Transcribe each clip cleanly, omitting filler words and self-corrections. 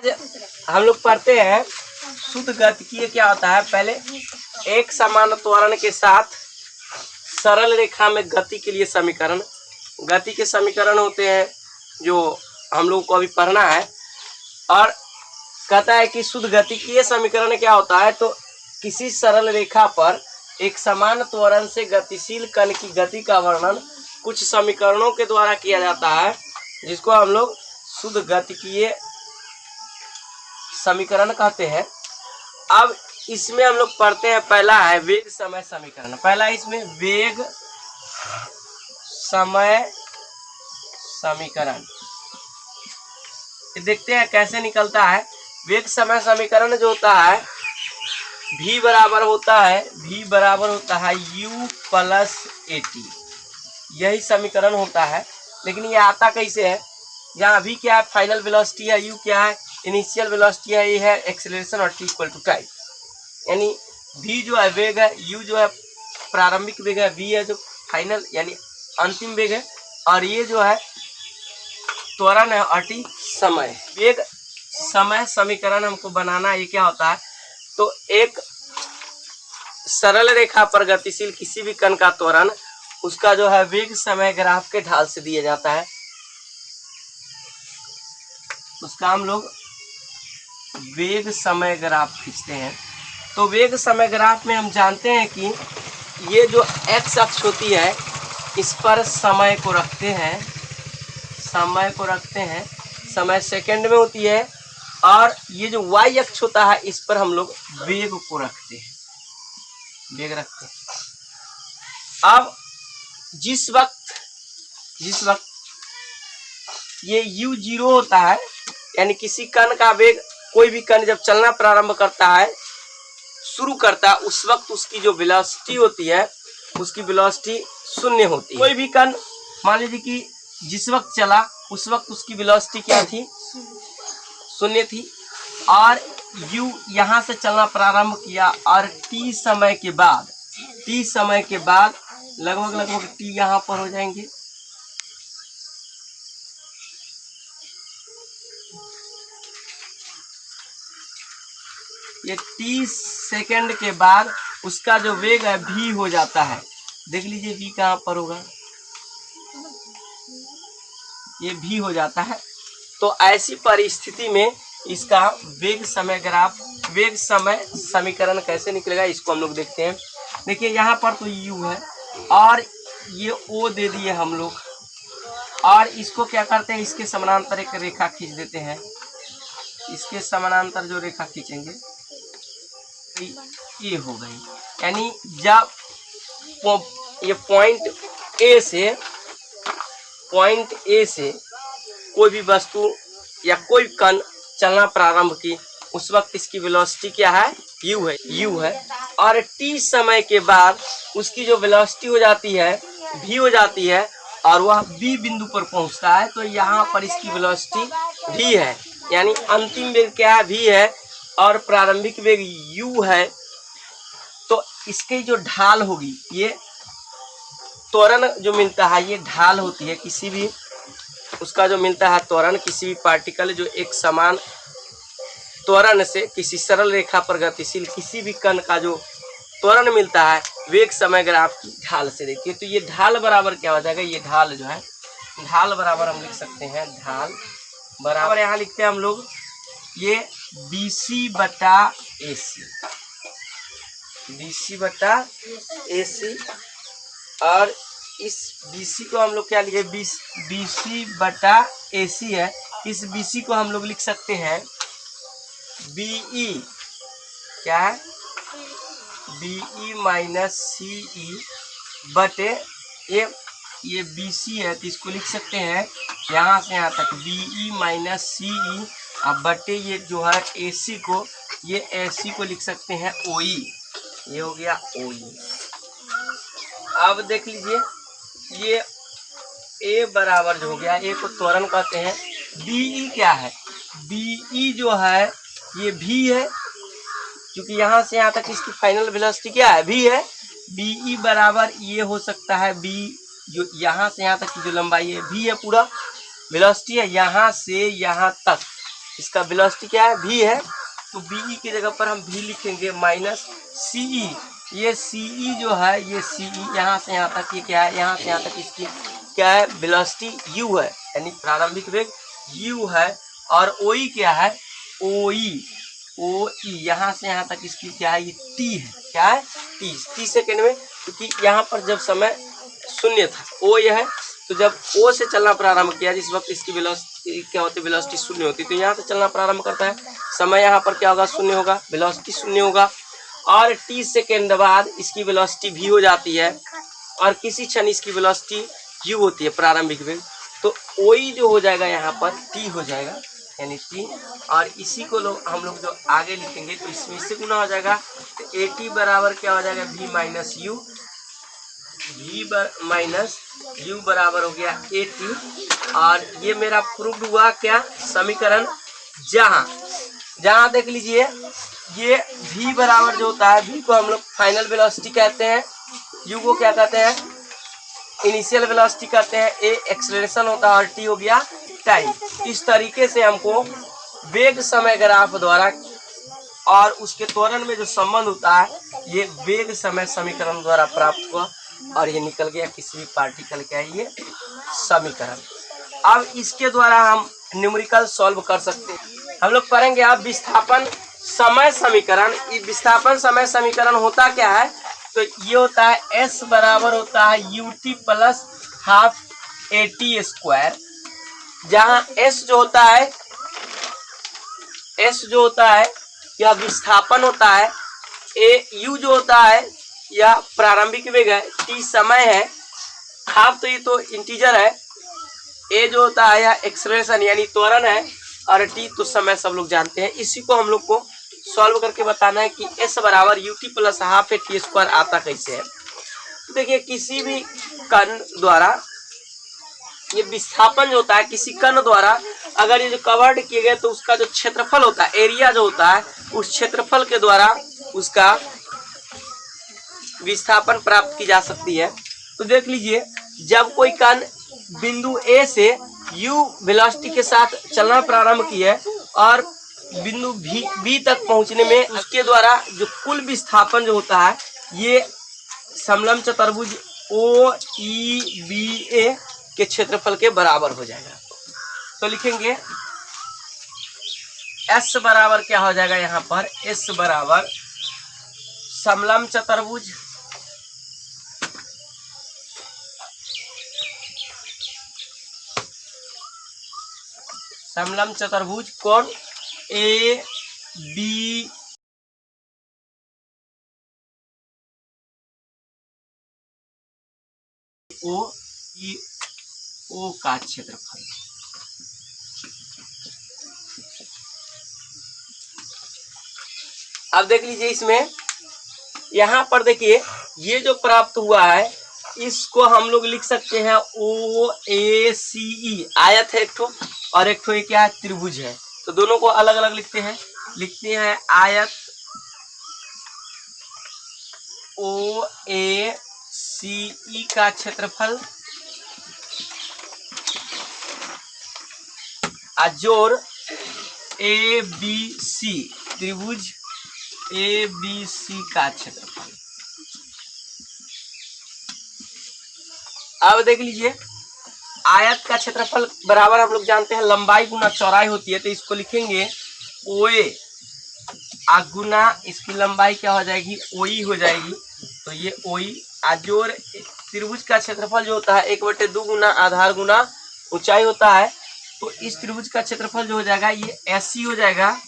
हम लोग पढ़ते हैं शुद्ध गतिकीय क्या होता है। पहले एक समान त्वरण के साथ सरल रेखा में गति के लिए समीकरण, गति के समीकरण होते हैं जो हम लोग को अभी पढ़ना है। और कहता है कि शुद्ध गतिकीय समीकरण क्या होता है, तो किसी सरल रेखा पर एक समान त्वरण से गतिशील कण की गति का वर्णन कुछ समीकरणों के द्वारा किया जाता है, जिसको हम लोग शुद्ध गतिकीय समीकरण कहते हैं। अब इसमें हम लोग पढ़ते हैं, पहला है वेग समय समीकरण। पहला इसमें वेग समय समीकरण, देखते हैं कैसे निकलता है। वेग समय समीकरण जो होता है v बराबर होता है u प्लस at, यही समीकरण होता है। लेकिन ये आता कैसे है, जहाँ v क्या है फाइनल वेलोसिटी है, u क्या है इनिशियल वेलोसिटी है, ये है एक्सेलरेशन और t इक्वल टू टाइम। यानी v जो है वेग है, u जो है प्रारंभिक वेग है, v है जो फाइनल यानी अंतिम वेग है, और ये जो है त्वरण है और t समय। वेग समय समीकरण हमको बनाना, ये क्या होता है, तो एक सरल रेखा पर गतिशील किसी भी कण का त्वरण उसका जो है वेग समय ग्राफ के ढाल से दिया जाता है, उसका हम लोग वेग समय ग्राफ खींचते हैं। तो वेग समय ग्राफ में हम जानते हैं कि ये जो x अक्ष होती है इस पर समय को रखते हैं, समय सेकंड में होती है, और ये जो y अक्ष होता है इस पर हम लोग वेग को रखते हैं। अब जिस वक्त ये u 0 होता है, यानी किसी कण का वेग, कोई भी कण जब चलना प्रारंभ करता है, शुरू करता है, उस वक्त उसकी जो वेलोसिटी होती है उसकी वेलोसिटी शून्य होती है। कोई भी कण मान लीजिए कि जिस वक्त चला उस वक्त उसकी वेलोसिटी क्या थी, शून्य थी, और u यहाँ से चलना प्रारंभ किया, और t समय के बाद लगभग t यहाँ पर हो जाएंगे, ये 30 सेकंड के बाद उसका जो वेग है v हो जाता है। देख लीजिए v कहाँ पर होगा, ये v हो जाता है। तो ऐसी परिस्थिति में इसका वेग समय समीकरण कैसे निकलेगा, इसको हम लोग देखते हैं। देखिए यहाँ पर तो u है और ये o दे दिए हम लोग, और इसको क्या करते हैं, इसके समानांतर एक रेखा खींच देते हैं। इसके समानांतर जो रेखा खींचेंगे ये हो गई, यानी जब ये पॉइंट ए से कोई भी वस्तु या कोई कण चलना प्रारंभ की, उस वक्त इसकी वेलोसिटी क्या है, u है, और t समय के बाद उसकी जो वेलोसिटी हो जाती है v हो जाती है, और वह b बिंदु पर पहुंचता है। तो यहाँ पर इसकी वेलोसिटी v है, यानी अंतिम वेग क्या है, v है, और प्रारंभिक वेग u है। तो इसकी जो ढाल होगी, ये त्वरण जो मिलता है ये ढाल होती है, किसी भी उसका जो मिलता है त्वरण, किसी भी पार्टिकल जो एक समान त्वरण से किसी सरल रेखा पर गतिशील किसी भी कण का जो त्वरण मिलता है वेग समय ग्राफ की ढाल से देखिए। तो ये ढाल बराबर क्या हो जाएगा, ये ढाल जो है, ढाल बराबर हम लिख सकते हैं, ढाल बराबर यहाँ लिखते हैं हम लोग, ये BC बटा AC, और इस BC को हम लोग क्या लिखे, BC बटा AC है। इस BC को हम लोग लिख सकते हैं BE, क्या है, BE माइनस CE बटे ये BC है, तो इसको लिख सकते हैं यहाँ से यहाँ तक BE माइनस CE, अब बटे ये जो है AC को, ये AC को लिख सकते हैं OE, ये हो गया OE। अब देख लीजिए ये A बराबर जो हो गया, A को त्वरण कहते हैं, BE क्या है, BE जो है ये v है, क्योंकि यहाँ से यहाँ तक इसकी फाइनल वेलोसिटी क्या है, v है। BE बराबर ये हो सकता है, b जो यहाँ से यहाँ तक की जो लंबाई है v है, पूरा वेलोसिटी है यहाँ से यहाँ तक, इसका वेलोसिटी क्या है, v है, तो बीई की जगह पर हम v लिखेंगे माइनस सीई। ये सीई जो है, ये सीई यहाँ से यहाँ तक ये क्या है, यहाँ से यहाँ तक इसकी क्या है, वेलोसिटी u है, यानी प्रारंभिक वेग u है। और ओई क्या है, ओई, ओई यहाँ से यहाँ तक इसकी क्या है, ये t है, क्या है, t सेकेंड में, क्योंकि यहाँ पर जब समय शून्य था, ओ यह है, तो जब ओ से चलना प्रारंभ किया, जिस वक्त इसकी वेलोसिटी क्या होती है, वेलोसिटी शून्य होती है, तो यहाँ से चलना प्रारंभ करता है, समय यहाँ पर क्या होगा, शून्य होगा, वेलोसिटी शून्य होगा। और t सेकेंड बाद इसकी वेलोसिटी v हो जाती है, और किसी क्षण इसकी वेलोसिटी u होती है, प्रारंभिक वेग। तो ओई जो हो जाएगा यहाँ पर t हो जाएगा, यानी t। और इसी को हम लोग जो आगे लिखेंगे तो इसमें से गुना हो जाएगा, तो at बराबर क्या हो जाएगा, v minus u, v minus u बराबर हो गया at। और ये मेरा प्रूव हुआ क्या, समीकरण, जहाँ देख लीजिए, ये v बराबर जो होता है, v को हम लोग फाइनल वेलोसिटी कहते हैं, u को क्या कहते हैं, इनिशियल वेलोसिटी कहते हैं, a एक्सेलरेशन होता है, और t हो गया टाइम। इस तरीके से हमको वेग समय ग्राफ द्वारा और उसके त्वरण में जो संबंध होता है, ये वेग समय समीकरण द्वारा प्राप्त हुआ, और ये निकल गया किसी भी पार्टिकल का ये समीकरण। अब इसके द्वारा हम न्यूमेरिकल सॉल्व कर सकते हैं। हम लोग पढ़ेंगे अब विस्थापन समय समीकरण। इस विस्थापन समय समीकरण होता क्या है, तो ये होता है s बराबर होता है ut plus half at square, जहाँ s जो होता है यह विस्थापन होता है, u जो होता है यह प्रारंभिक वेग है, t समय है, हाफ तो ये तो इंटीजर है, a जो होता है यह एक्सेलरेशन यानी त्वरण है, और t तो समय सब लोग जानते हैं। इसी को हम लोग को सॉल्व करके बताना है कि s बराबर ut plus half at square आता कैसे है। तो देखिए, किसी भी कण द्वारा ये विस्थापन जो होता है, किसी कण द्वारा अगर ये जो कवर्ड किए गए, तो उसका जो क्षेत्रफल होता है, एरिया जो होता है, उस क्षेत्रफल के द्वारा उसका विस्थापन प्राप्त की जा सकती है। तो देख लीजिए, जब कोई कण बिंदु A से u वेलोसिटी के साथ चलना प्रारंभ किया और बिंदु B तक पहुंचने में उसके द्वारा जो कुल विस्थापन जो होता है, ये समलंब चतुर्भुज OEBA के क्षेत्रफल के बराबर हो जाएगा। तो लिखेंगे S बराबर क्या हो जाएगा, यहाँ पर S बराबर समलंब चतुर्भुज कौन, AB O का क्षेत्रफल। अब देख लीजिए, इसमें यहाँ पर देखिए, ये जो प्राप्त हुआ है इसको हम लोग लिख सकते हैं OACE, आयत है एक ठो, और एक ठो ये क्या है, त्रिभुज है। तो दोनों को अलग अलग लिखते हैं आयत OACE का क्षेत्रफल जोड़ ABC, त्रिभुज ABC का क्षेत्रफल। अब देख लीजिए, आयत का क्षेत्रफल बराबर हम लोग जानते हैं लंबाई गुना चौड़ाई होती है, तो इसको लिखेंगे OA गुना इसकी लंबाई क्या हो जाएगी, OE हो जाएगी। तो ये OE जोड़ त्रिभुज का क्षेत्रफल जो होता है 1/2 गुना आधार गुना ऊंचाई होता है, तो इस त्रिभुज का क्षेत्रफल जो हो जाएगा ये SC हो जाएगा,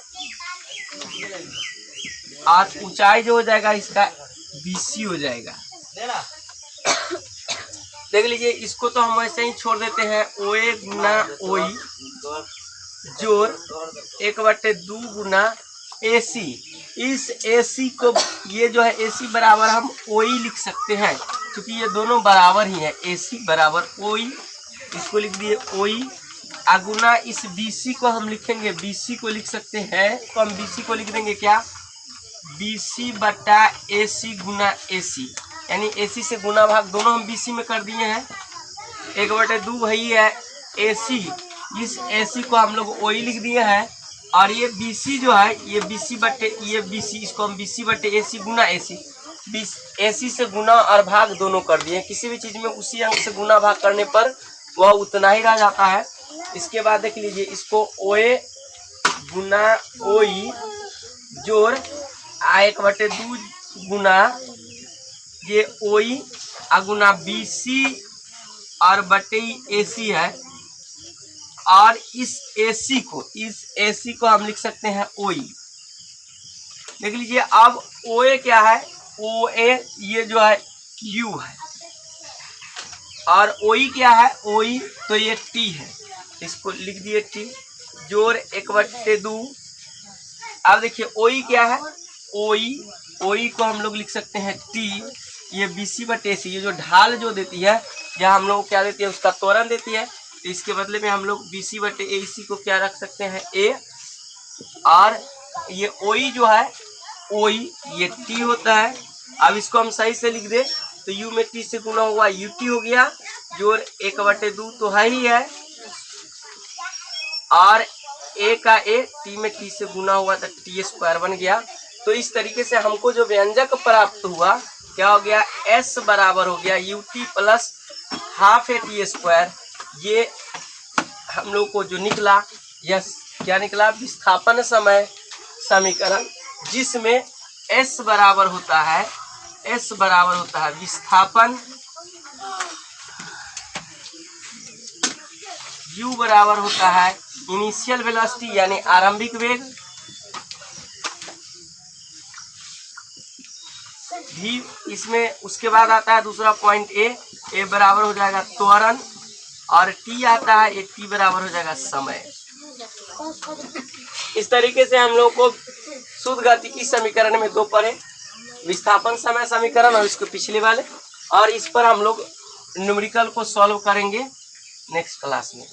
और ऊंचाई जो हो जाएगा इसका BC हो जाएगा। देख लीजिए, इसको तो हम वैसे ही छोड़ देते हैं, OA गुना OE जोड़ 1/2 गुना AC। इस AC को, ये जो है AC बराबर हम OE लिख सकते हैं, क्योंकि ये दोनों बराबर ही है, AC बराबर OE, इसको लिख दिए OE। गुना इस BC को हम लिखेंगे, BC को लिख सकते हैं, तो हम BC को लिख देंगे क्या, BC बटा AC गुना AC, यानी AC से गुना भाग दोनों हम BC में कर दिए हैं। 1/2 वही है AC, इस AC को हम लोग OE लिख दिए हैं, और ये BC जो है ये BC बटे ये BC, इसको हम BC बटे AC गुना AC, AC से गुना और भाग दोनों कर दिए। किसी भी चीज में उसी अंक से गुना भाग करने पर वह उतना ही रह जाता है। इसके बाद देख लीजिए, इसको OA गुना OE जोड़ 1/2 गुना ये OE गुना BC और बटे AC है, और इस AC को हम लिख सकते हैं OE। देख लीजिए, अब OA क्या है, OA ये जो है U है, और OE क्या है, OE तो ये T है, इसको लिख दिए T जोड़ 1/2। अब देखिए OE क्या है, OE को हम लोग लिख सकते हैं T, ये BC बटे AC, ये जो ढाल जो देती है या हम लोग क्या देती है, उसका त्वरण देती है, तो इसके बदले में हम लोग BC बटे AC को क्या रख सकते हैं, A, और ये OE जो है OE ये T होता है। अब इसको हम सही से लिख दे तो U में T से गुना हुआ UT हो गया, जोड़ 1/2 तो है ही है, और A का A T में T से गुना हुआ तो T² बन गया। तो इस तरीके से हमको जो व्यंजक प्राप्त हुआ क्या हो गया, S बराबर हो गया UT प्लस हाफ AT²। ये हम लोग को जो निकला, यह क्या निकला, विस्थापन समय समीकरण, जिसमें S बराबर होता है विस्थापन, U बराबर होता है इनिशियल वेलोसिटी यानी आरंभिक वेग, भी इसमें उसके बाद आता है दूसरा पॉइंट A बराबर हो जाएगा त्वरण, और T आता है T बराबर हो जाएगा समय। इस तरीके से हम लोग को शुद्ध गतिकी समीकरण में दो पढ़े, विस्थापन समय समीकरण और इसके पिछले वाले, और इस पर हम लोग न्यूमेरिकल को सॉल्व करेंगे नेक्स्ट क्लास में।